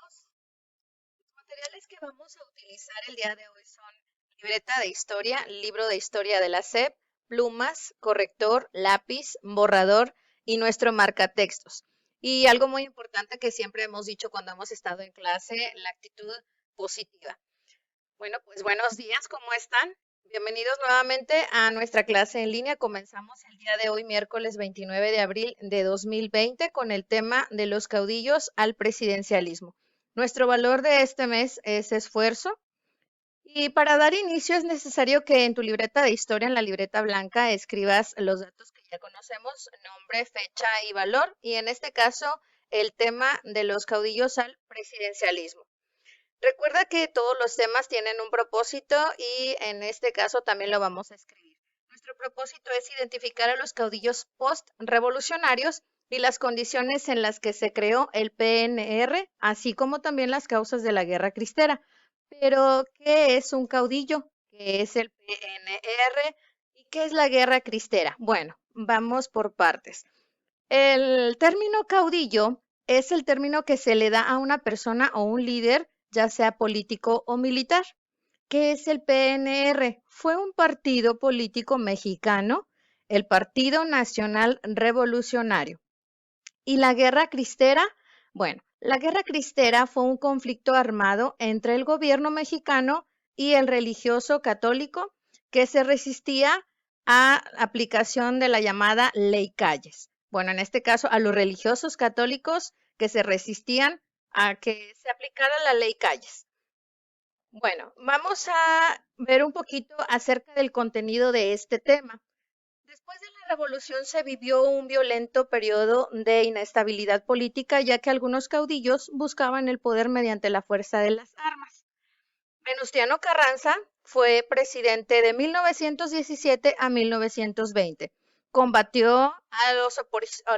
Los materiales que vamos a utilizar el día de hoy son libreta de historia, libro de historia de la SEP, plumas, corrector, lápiz, borrador y nuestro marcatextos. Y algo muy importante que siempre hemos dicho cuando hemos estado en clase, la actitud positiva. Bueno, pues buenos días, ¿cómo están? Bienvenidos nuevamente a nuestra clase en línea. Comenzamos el día de hoy, miércoles 29 de abril de 2020, con el tema de los caudillos al presidencialismo. Nuestro valor de este mes es esfuerzo. Y para dar inicio es necesario que en tu libreta de historia, en la libreta blanca, escribas los datos que ya conocemos, nombre, fecha y valor. Y en este caso, el tema de los caudillos al presidencialismo. Recuerda que todos los temas tienen un propósito y en este caso también lo vamos a escribir. Nuestro propósito es identificar a los caudillos post-revolucionarios y las condiciones en las que se creó el PNR, así como también las causas de la Guerra Cristera. Pero, ¿qué es un caudillo? ¿Qué es el PNR? ¿Y qué es la Guerra Cristera? Bueno, vamos por partes. El término caudillo es el término que se le da a una persona o un líder, ya sea político o militar. ¿Qué es el PNR? Fue un partido político mexicano, el Partido Nacional Revolucionario. ¿Y la Guerra Cristera? Bueno, la Guerra Cristera fue un conflicto armado entre el gobierno mexicano y el religioso católico que se resistía a aplicación de la llamada Ley Calles. Bueno, en este caso a los religiosos católicos que se resistían a que se aplicara la Ley Calles. Bueno, vamos a ver un poquito acerca del contenido de este tema. Después de la revolución se vivió un violento periodo de inestabilidad política, ya que algunos caudillos buscaban el poder mediante la fuerza de las armas. Venustiano Carranza fue presidente de 1917 a 1920. Combatió a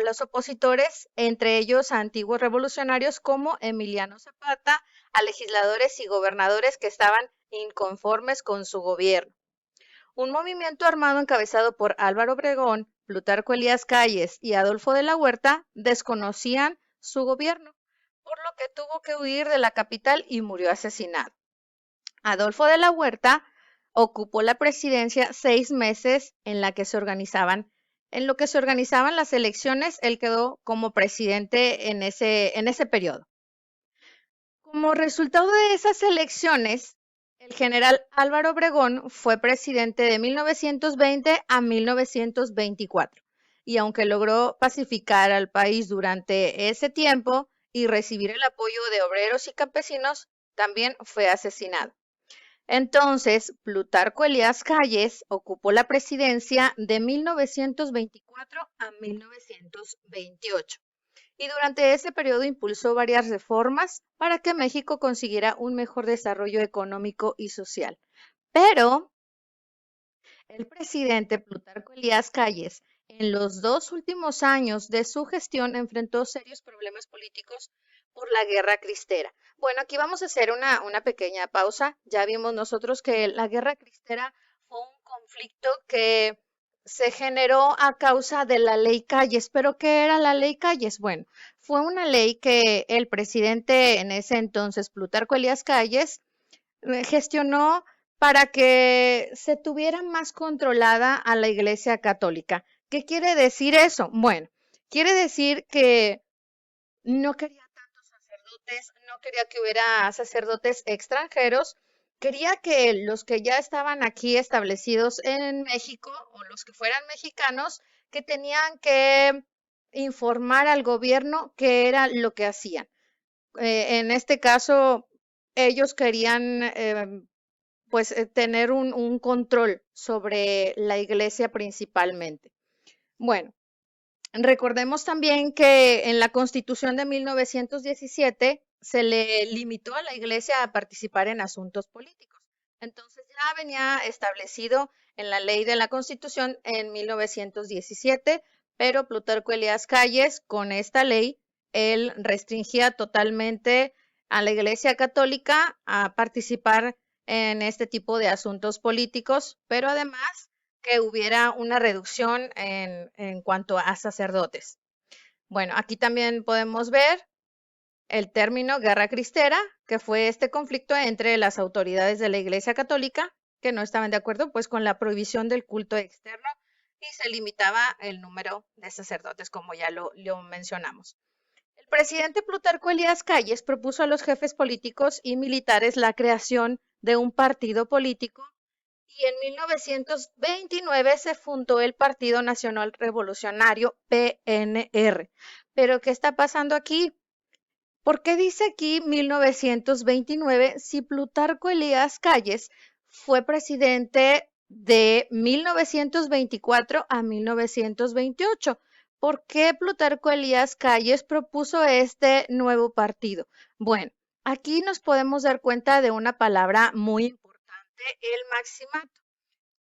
los opositores, entre ellos a antiguos revolucionarios como Emiliano Zapata, a legisladores y gobernadores que estaban inconformes con su gobierno. Un movimiento armado encabezado por Álvaro Obregón, Plutarco Elías Calles y Adolfo de la Huerta desconocían su gobierno, por lo que tuvo que huir de la capital y murió asesinado. Adolfo de la Huerta ocupó la presidencia 6 meses en lo que se organizaban las elecciones. Él quedó como presidente en ese periodo. Como resultado de esas elecciones, el general Álvaro Obregón fue presidente de 1920 a 1924 y aunque logró pacificar al país durante ese tiempo y recibir el apoyo de obreros y campesinos, también fue asesinado. Entonces, Plutarco Elías Calles ocupó la presidencia de 1924 a 1928 y durante ese periodo impulsó varias reformas para que México consiguiera un mejor desarrollo económico y social. Pero el presidente Plutarco Elías Calles, en los 2 últimos años de su gestión, enfrentó serios problemas políticos por la guerra cristera. Bueno, aquí vamos a hacer una pequeña pausa. Ya vimos nosotros que la guerra cristera fue un conflicto que se generó a causa de la ley Calles. ¿Pero qué era la ley Calles? Bueno, fue una ley que el presidente en ese entonces, Plutarco Elías Calles, gestionó para que se tuviera más controlada a la Iglesia Católica. ¿Qué quiere decir eso? Bueno, quiere decir que no quería tantos sacerdotes, no quería que hubiera sacerdotes extranjeros, quería que los que ya estaban aquí establecidos en México o los que fueran mexicanos, que tenían que informar al gobierno qué era lo que hacían. En este caso, ellos querían pues tener un control sobre la iglesia principalmente. Bueno, recordemos también que en la Constitución de 1917 se le limitó a la iglesia a participar en asuntos políticos. Entonces ya venía establecido en la ley de la Constitución en 1917, pero Plutarco Elías Calles, con esta ley, él restringía totalmente a la Iglesia Católica a participar en este tipo de asuntos políticos, pero además que hubiera una reducción en cuanto a sacerdotes. Bueno, aquí también podemos ver el término guerra cristera, que fue este conflicto entre las autoridades de la Iglesia Católica, que no estaban de acuerdo pues con la prohibición del culto externo y se limitaba el número de sacerdotes, como ya lo mencionamos. El presidente Plutarco Elías Calles propuso a los jefes políticos y militares la creación de un partido político y en 1929 se fundó el Partido Nacional Revolucionario, PNR. Pero, ¿qué está pasando aquí? ¿Por qué dice aquí 1929 si Plutarco Elías Calles fue presidente de 1924 a 1928? ¿Por qué Plutarco Elías Calles propuso este nuevo partido? Bueno, aquí nos podemos dar cuenta de una palabra muy importante, el maximato.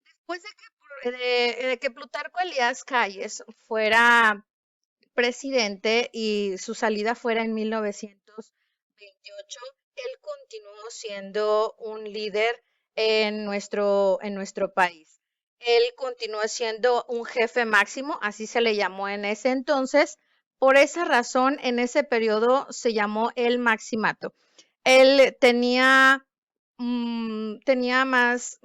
Después de que Plutarco Elías Calles fuera presidente y su salida fuera en 1928, él continuó siendo un líder en nuestro país. Él continuó siendo un jefe máximo, así se le llamó en ese entonces. Por esa razón, en ese periodo se llamó el maximato. Él tenía más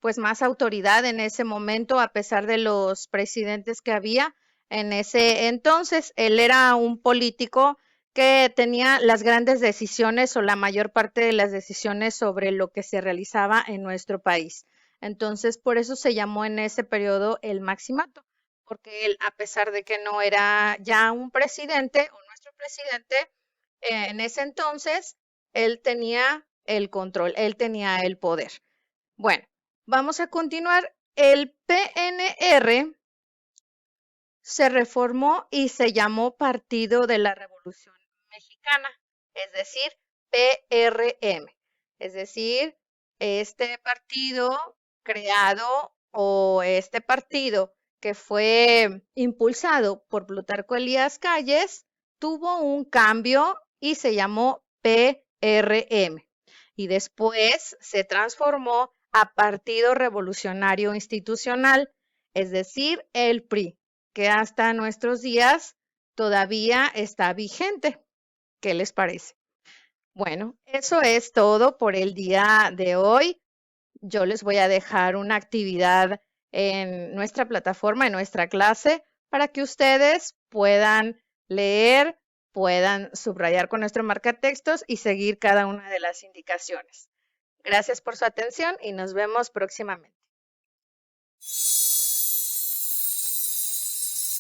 pues más autoridad en ese momento, a pesar de los presidentes que había en ese entonces. Él era un político que tenía las grandes decisiones o la mayor parte de las decisiones sobre lo que se realizaba en nuestro país. Entonces, por eso se llamó en ese periodo el maximato, porque él, a pesar de que no era ya un presidente o nuestro presidente, en ese entonces, él tenía el control, él tenía el poder. Bueno, vamos a continuar. El PNR se reformó y se llamó Partido de la Revolución Mexicana, es decir, PRM. Es decir, este partido creado o este partido que fue impulsado por Plutarco Elías Calles tuvo un cambio y se llamó PRM. Y después se transformó a Partido Revolucionario Institucional, es decir, el PRI, que hasta nuestros días todavía está vigente. ¿Qué les parece? Bueno, eso es todo por el día de hoy. Yo les voy a dejar una actividad en nuestra plataforma, en nuestra clase, para que ustedes puedan leer, puedan subrayar con nuestro marcatextos y seguir cada una de las indicaciones. Gracias por su atención y nos vemos próximamente.